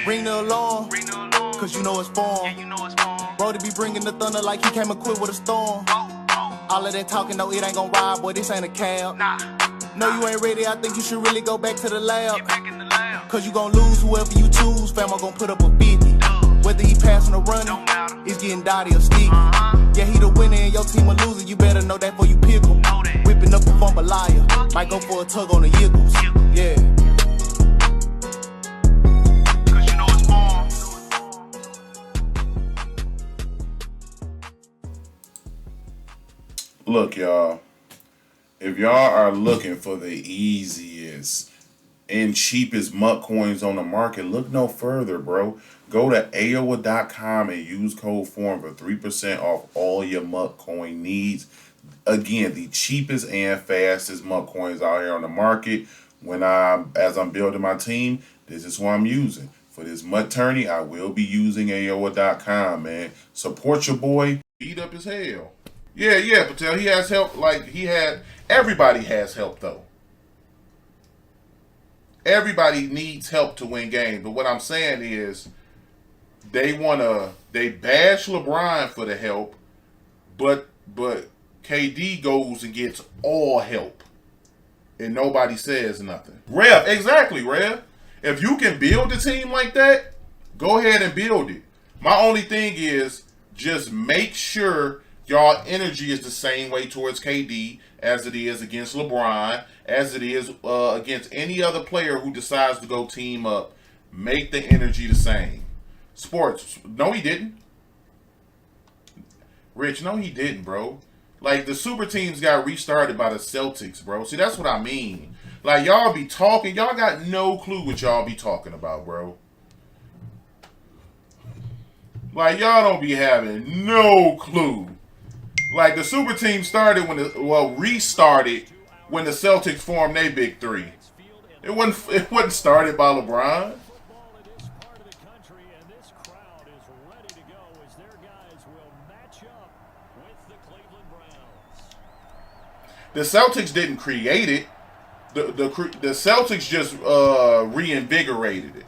Ring the alarm, cause you know it's form. Brody be bringing the thunder like he came equipped with a storm. All of that talking, no, it ain't gon' ride, boy, this ain't a cab. No, you ain't ready, I think you should really go back to the lab. Cause you gon' lose whoever you choose, fam, I'm gon' put up a 50. Whether he passing or running, he's getting dotty or sticky. Yeah, he the winner and your team a loser, you better know that before you pick him. Whipping up a jambalaya, might go for a tug on the yiggles. Yeah. Look, y'all, if y'all are looking for the easiest and cheapest MUT coins on the market, look no further, bro. Go to AOA.com and use code FORM for 3% off all your MUT coin needs. Again, the cheapest and fastest MUT coins out here on the market. As I'm building my team, this is what I'm using. For this MUT tourney, I will be using AOA.com, man. Support your boy. Beat up as hell. Yeah, Patel. He has help. Everybody has help, though. Everybody needs help to win games. But what I'm saying is, they bash LeBron for the help, but KD goes and gets all help, and nobody says nothing. Exactly, Rev. If you can build a team like that, go ahead and build it. My only thing is, just make sure y'all energy is the same way towards KD as it is against LeBron, as it is against any other player who decides to go team up. Make the energy the same. Sports, no he didn't. Rich, no he didn't, bro. Like, the super teams got restarted by the Celtics, bro. See, that's what I mean. Like, y'all be talking, y'all got no clue what y'all be talking about, bro. Like, y'all don't be having no clue. Like, the super team started restarted when the Celtics formed their big three. It wasn't started by LeBron. The Celtics didn't create it. The Celtics just reinvigorated it.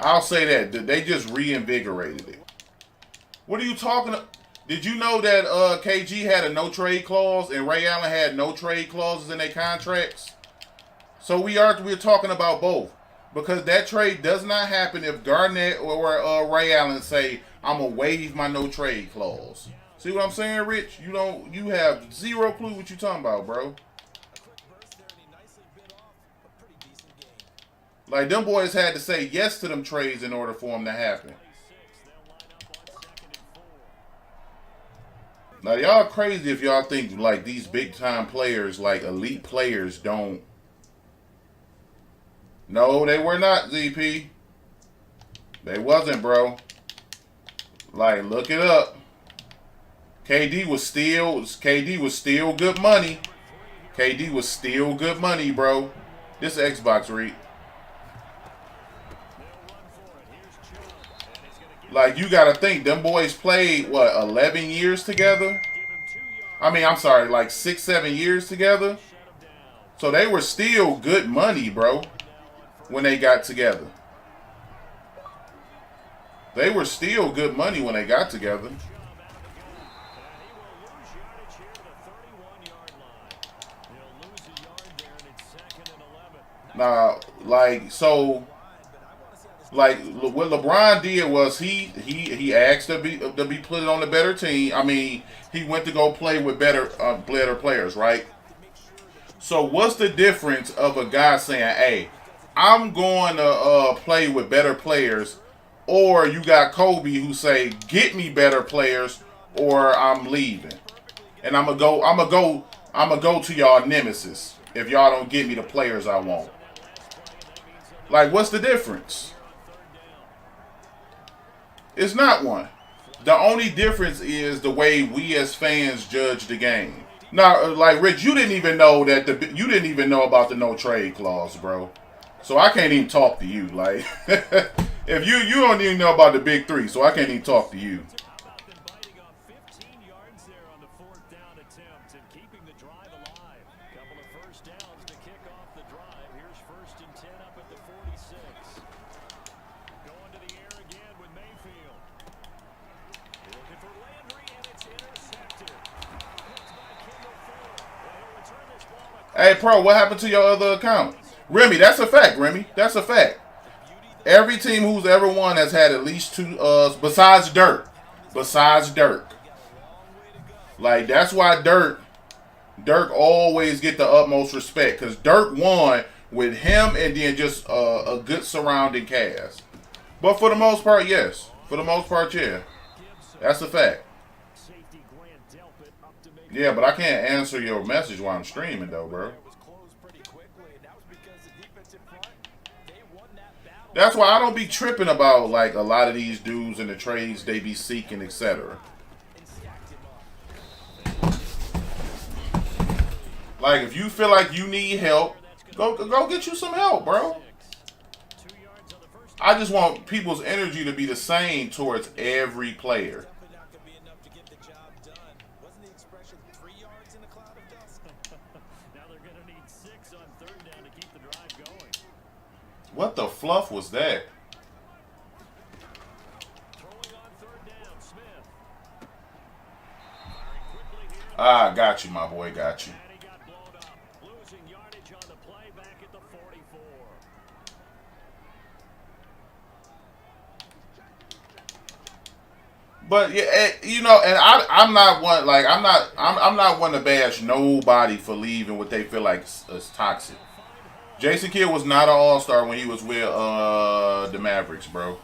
I'll say that. They just reinvigorated it. What are you talking about? Did you know that KG had a no-trade clause and Ray Allen had no trade clauses in their contracts? So we're talking about both. Because that trade does not happen if Garnett or Ray Allen say, I'm going to waive my no-trade clause. See what I'm saying, Rich? You have zero clue what you're talking about, bro. Like, them boys had to say yes to them trades in order for them to happen. Now, y'all crazy if y'all think, like, these big-time players, like, elite players don't. No, they were not, ZP. They wasn't, bro. Like, look it up. KD was still good money. KD was still good money, bro. This is Xbox, read. Like, you got to think, them boys played, 11 years together? I mean, I'm sorry, like 6-7 years together? So they were still good money, bro, when they got together. They were still good money when they got together. Now, what LeBron did was he asked to be put on a better team. I mean, he went to go play with better players, right? So what's the difference of a guy saying, "Hey, I'm going to play with better players," or you got Kobe who say, "Get me better players, or I'm leaving, and I'm gonna go to y'all nemesis if y'all don't get me the players I want." Like, what's the difference? It's not one. The only difference is the way we as fans judge the game. Now, like, Rich, you didn't even know about the no trade clause, bro. So I can't even talk to you. Like, if you don't even know about the big three, so I can't even talk to you. Hey, Pro, what happened to your other account? Remy, that's a fact, Remy. That's a fact. Every team who's ever won has had at least two, besides Dirk. Besides Dirk. Like, that's why Dirk always get the utmost respect. Because Dirk won with him and then just a good surrounding cast. But for the most part, yes. For the most part, yeah. That's a fact. Yeah, but I can't answer your message while I'm streaming, though, bro. That's why I don't be tripping about, like, a lot of these dudes and the trades they be seeking, etc. Like, if you feel like you need help, go get you some help, bro. I just want people's energy to be the same towards every player. What the fluff was that? Ah, got you, my boy, got you. But yeah, you know, and I'm not one like I'm not one to bash nobody for leaving what they feel like is toxic. Jason Kidd was not an all-star when he was with the Mavericks, bro.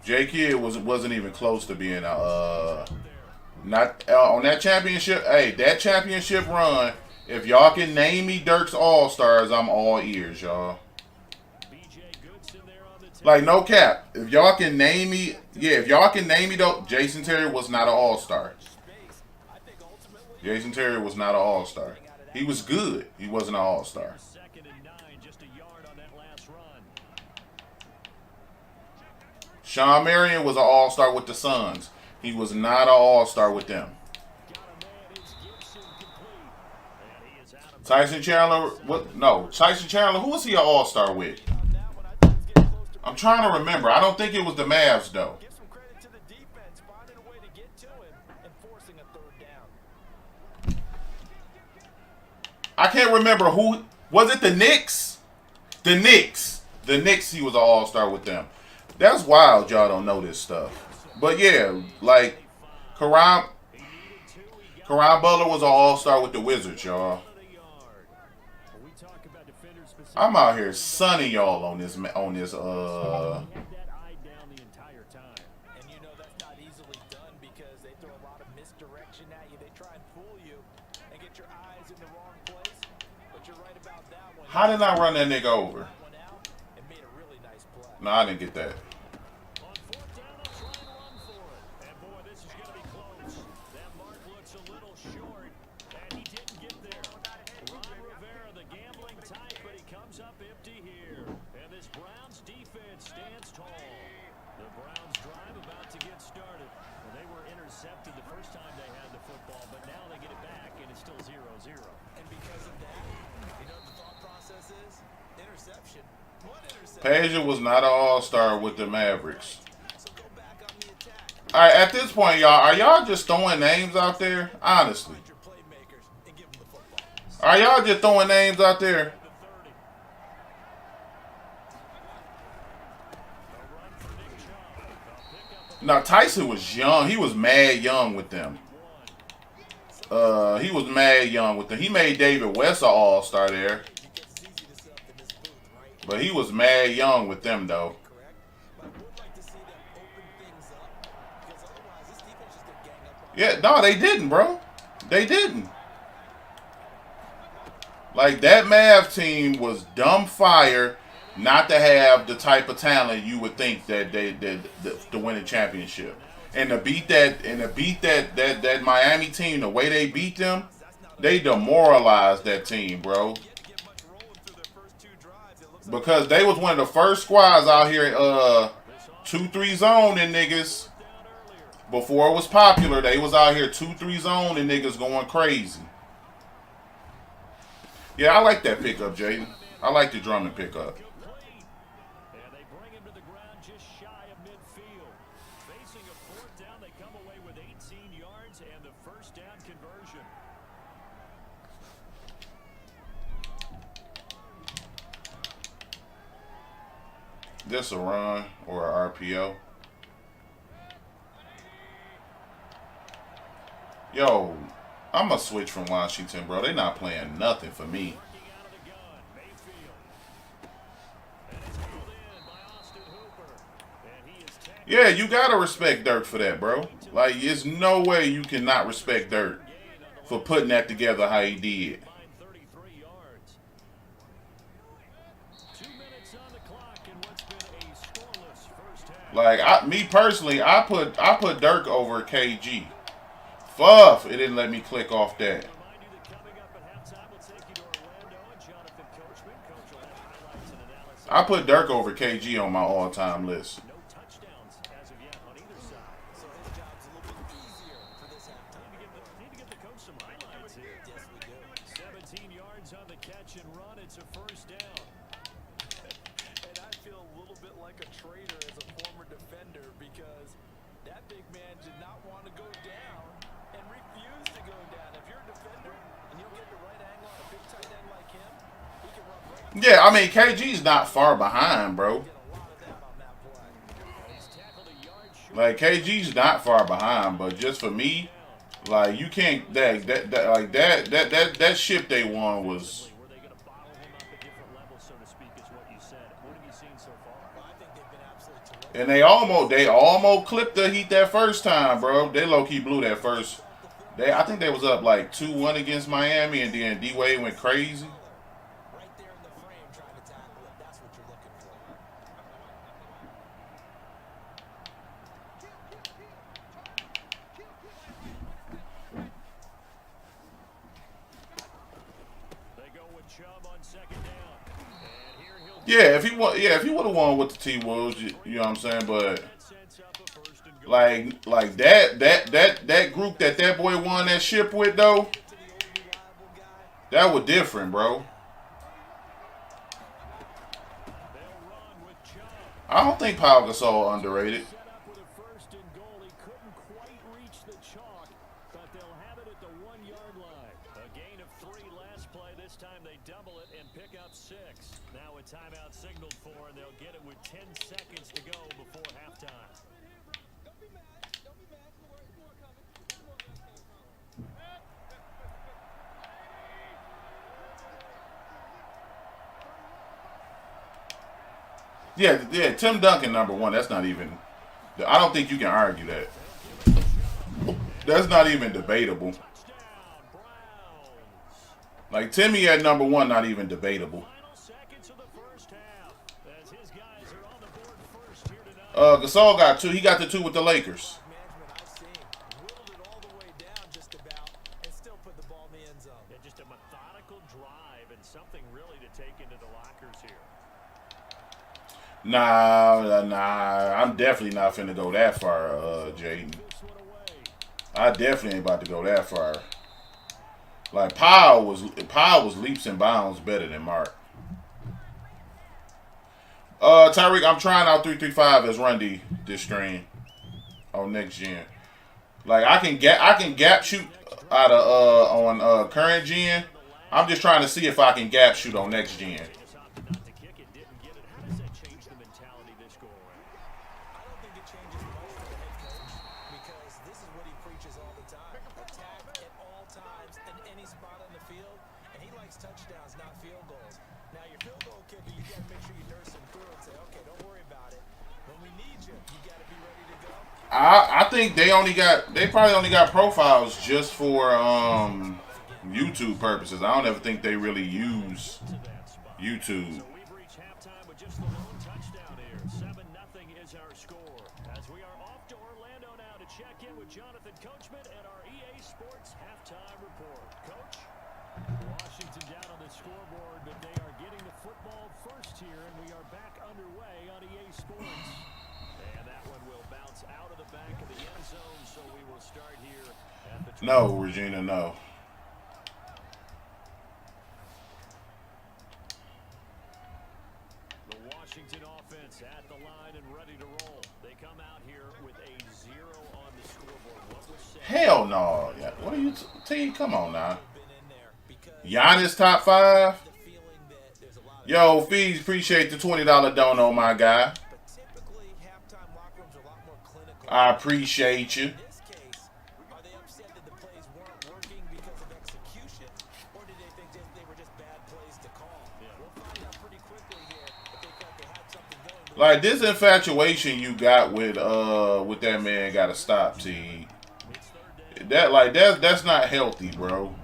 J Kidd wasn't even close to being not on that championship. Hey, that championship run. If y'all can name me Dirk's all-stars, I'm all ears, y'all. Like, no cap. If y'all can name me, though, Jason Terry was not an all-star. Jason Terry was not an all-star. He was good. He wasn't an all-star. Sean Marion was an all-star with the Suns. He was not an all-star with them. Tyson Chandler, Tyson Chandler, who was he an all-star with? I'm trying to remember. I don't think it was the Mavs, though. I can't remember who. Was it the Knicks? The Knicks. The Knicks, he was an all-star with them. That's wild y'all don't know this stuff. But yeah, like, Karan Butler was an all-star with the Wizards, y'all. I'm out here sunning y'all on this How did I run that nigga over? No, I didn't get that. Peja was not an all-star with the Mavericks. All right, at this point, y'all, are y'all just throwing names out there? Honestly. Are y'all just throwing names out there? Now, Tyson was young. He was mad young with them. He was mad young with them. He made David West an all-star there. But he was mad young with them, though. Yeah, no, they didn't, bro. They didn't. Like, that Mavs team was dumb fire not to have the type of talent you would think that they did to win a championship. And to beat that Miami team the way they beat them, they demoralized that team, bro. Because they was one of the first squads out here 2-3 zone and niggas. Before it was popular, they was out here 2-3 zone and niggas going crazy. Yeah, I like that pickup, Jaden. I like the Drummond pickup. And they bring him to the ground just shy of midfield. Facing a fourth down, they come away with 18 yards and the first down conversion. This a run or a RPO? Yo, I'm going to switch from Washington, bro. They not playing nothing for me. Yeah, you got to respect Dirk for that, bro. Like, there's no way you cannot respect Dirk for putting that together how he did. Like, me personally, I put Dirk over KG. Fuff, it didn't let me click off that. I put Dirk over KG on my all-time list. Yeah, I mean, KG's not far behind, bro. Like, KG's not far behind, but just for me, like, you can't, that ship they won was. And they almost clipped the Heat that first time, bro. They low-key blew that first. I think they was up like 2-1 against Miami, and then D-Wade went crazy. Yeah, if he would have won with the T-Wolves, you know what I'm saying, but like that group that boy won that ship with though, that was different, bro. I don't think Pau Gasol underrated. Timeout signaled for, and they'll get it with 10 seconds to go before halftime. Don't be mad. Don't be mad. More coming. Yeah, Tim Duncan #1. That's not even. I don't think you can argue that. That's not even debatable. Like Timmy at #1, not even debatable. Gasol got 2. He got the 2 with the Lakers. Just a methodical drive and something really to take into the lockers here. Nah. I'm definitely not finna go that far, Jaden. I definitely ain't about to go that far. Like Powell was leaps and bounds better than Mark. Tyreek, I'm trying out 335 as Rundy this stream on next gen. Like I can gap shoot out of on current gen. I'm just trying to see if I can gap shoot on next gen. I think they probably only got profiles just for YouTube purposes. I don't ever think they really use YouTube. Washington down on the scoreboard, but they are getting the football first here, and we are back underway on EA Sports. And that one will bounce out of the back of the end zone, No, Regina, no. The Washington offense at the line and ready to roll. They come out here with a 0 on the scoreboard. What was said? Hell no. What are you T? Come on now. Giannis top 5. Yo, Fees, appreciate the $20 dono, my guy. I appreciate you. Like, this infatuation you got with that man gotta stop, T. That's not healthy, bro.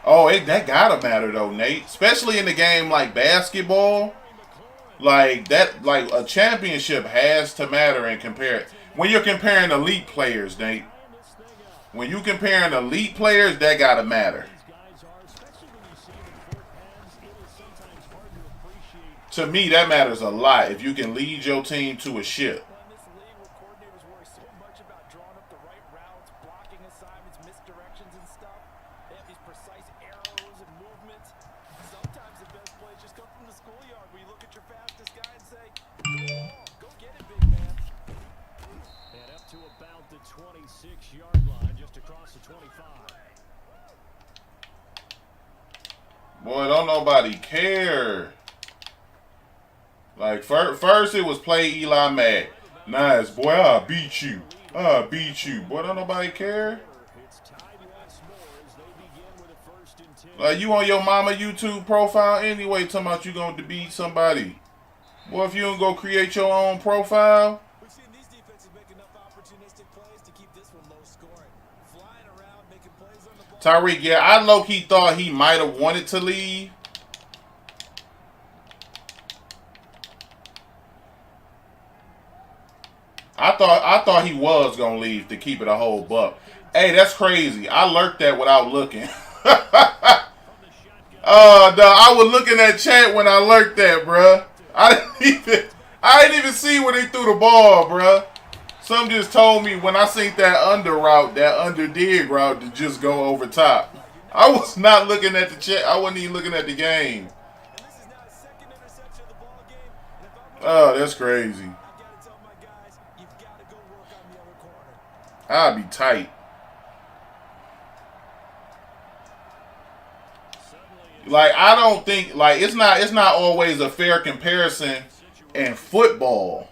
Oh, that gotta matter though, Nate. Especially in the game like basketball, like that, like a championship has to matter and compare. When you're comparing elite players, Nate. When you comparing elite players, that gotta matter. To me, that matters a lot. If you can lead your team to a ship. Boy, don't nobody care. Like, first it was play Eli Mack. Nice, boy, I'll beat you. I'll beat you. Boy, don't nobody care. Like, you on your mama YouTube profile anyway talking about you going to beat somebody. Boy, if you don't go create your own profile. Tyreek, yeah, I low-key thought he might have wanted to leave. I thought he was gonna leave to keep it a whole buck. Hey, that's crazy. I lurked that without looking. I was looking at chat when I lurked that, bruh. I didn't even see when they threw the ball, bruh. Some just told me when I seen that under route, that under dig route to just go over top. I was not looking at the chat. I wasn't even looking at the game. Oh, that's crazy. I'd be tight. Like, I don't think, like, it's not always a fair comparison in football.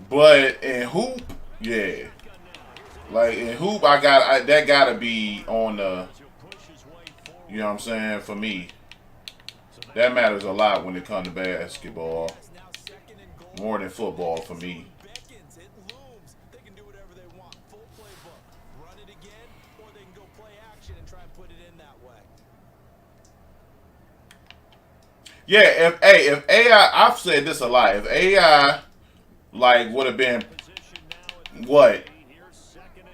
But in hoop, yeah. Like, in hoop, that gotta be on the, you know what I'm saying, for me. That matters a lot when it comes to basketball. More than football for me. Yeah, if AI, I've said this a lot. If AI, like, would have been, what?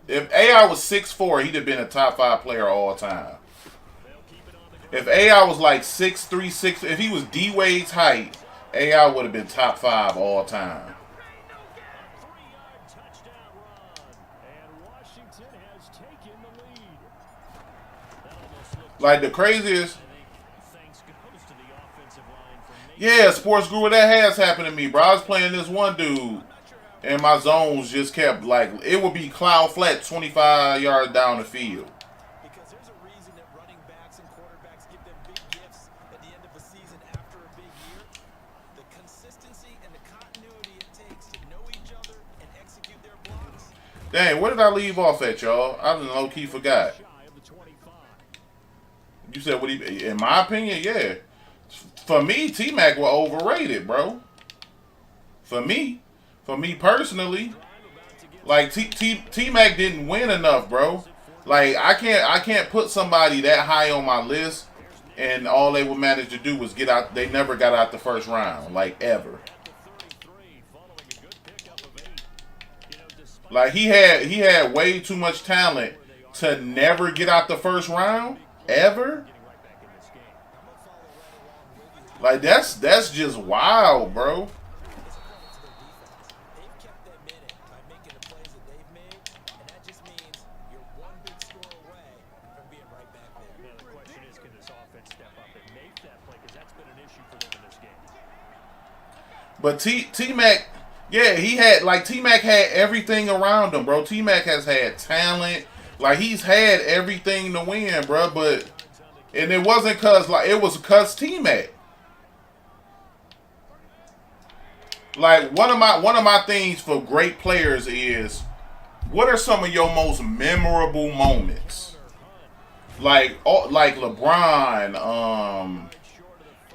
If AI was 6'4", he'd have been a top 5 player all time. If AI was like 6'3", 6, if he was D-Wade's height, AI would have been top 5 all time. Like, the craziest. Yeah, sports guru, that has happened to me, bro. I was playing this one dude, and my zones just kept, like, it would be cloud flat 25 yards down the field. Because there's a reason that running backs and quarterbacks give them big gifts at the end of a season after a big year. The consistency and the continuity it takes to know each other and execute their blocks. Dang, where did I leave off at, y'all? I done low-key forgot. You said, what he, in my opinion, yeah. For me, T-Mac was overrated, bro. For me personally, like T-Mac didn't win enough, bro. Like I can't put somebody that high on my list, and all they would manage to do was get out. They never got out the first round, like ever. Like he had way too much talent to never get out the first round ever. Like that's just wild, bro. But T-Mac, yeah, he had like T-Mac had everything around him, bro. T-Mac has had talent, like he's had everything to win, bro. And it wasn't it was cause T-Mac. Like one of my things for great players is, what are some of your most memorable moments? Like LeBron,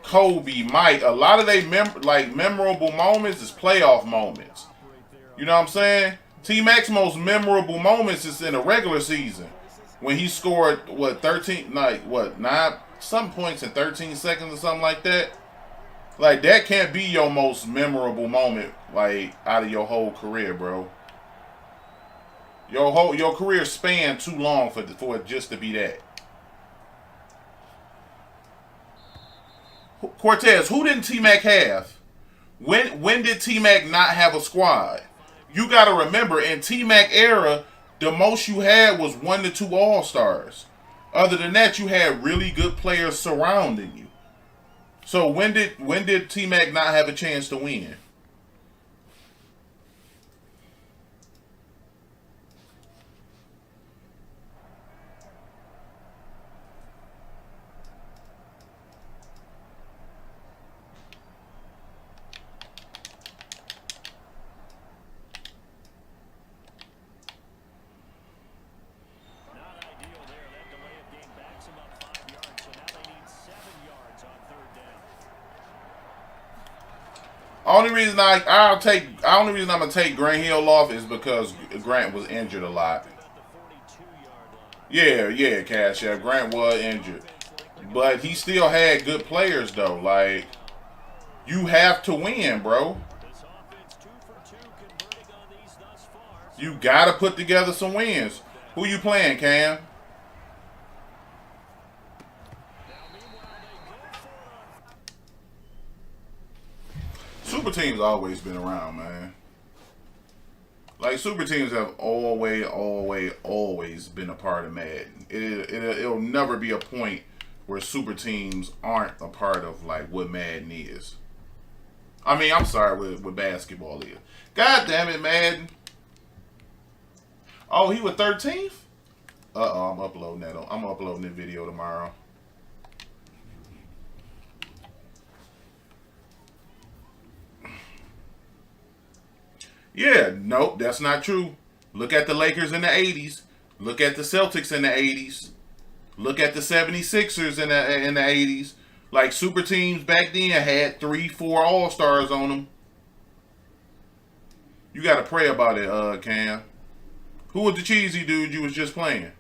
Kobe, Mike, a lot of they memorable moments is playoff moments. You know what I'm saying? T-Mac's most memorable moments is in the regular season when he scored 9 some points in 13 seconds or something like that. Like that can't be your most memorable moment like out of your whole career, bro. Your career spanned too long for it just to be that. Cortez, who didn't T-Mac have? When did T-Mac not have a squad? You got to remember, in T-Mac era, the most you had was 1 to 2 All-Stars. Other than that, you had really good players surrounding you. So when did T-Mac not have a chance to win? Only reason I'm gonna take Grant Hill off is because Grant was injured a lot. Yeah, Cash App. Grant was injured, but he still had good players though. Like you have to win, bro. You gotta put together some wins. Who you playing, Cam? Super teams always been around, man. Like super teams have always been a part of Madden. It'll never be a point where super teams aren't a part of like what Madden is. I mean, I'm sorry, what basketball is. God damn it, Madden. Oh, he was 13th? I'm uploading that. I'm uploading the video tomorrow. Yeah, nope, that's not true. Look at the Lakers in the 80s. Look at the Celtics in the 80s. Look at the 76ers in the 80s. Like super teams back then had 3-4 All-Stars on them. You got to pray about it, Cam. Who was the cheesy dude you was just playing?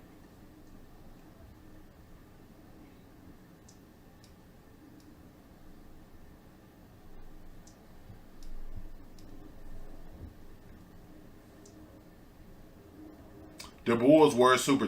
The Bulls were super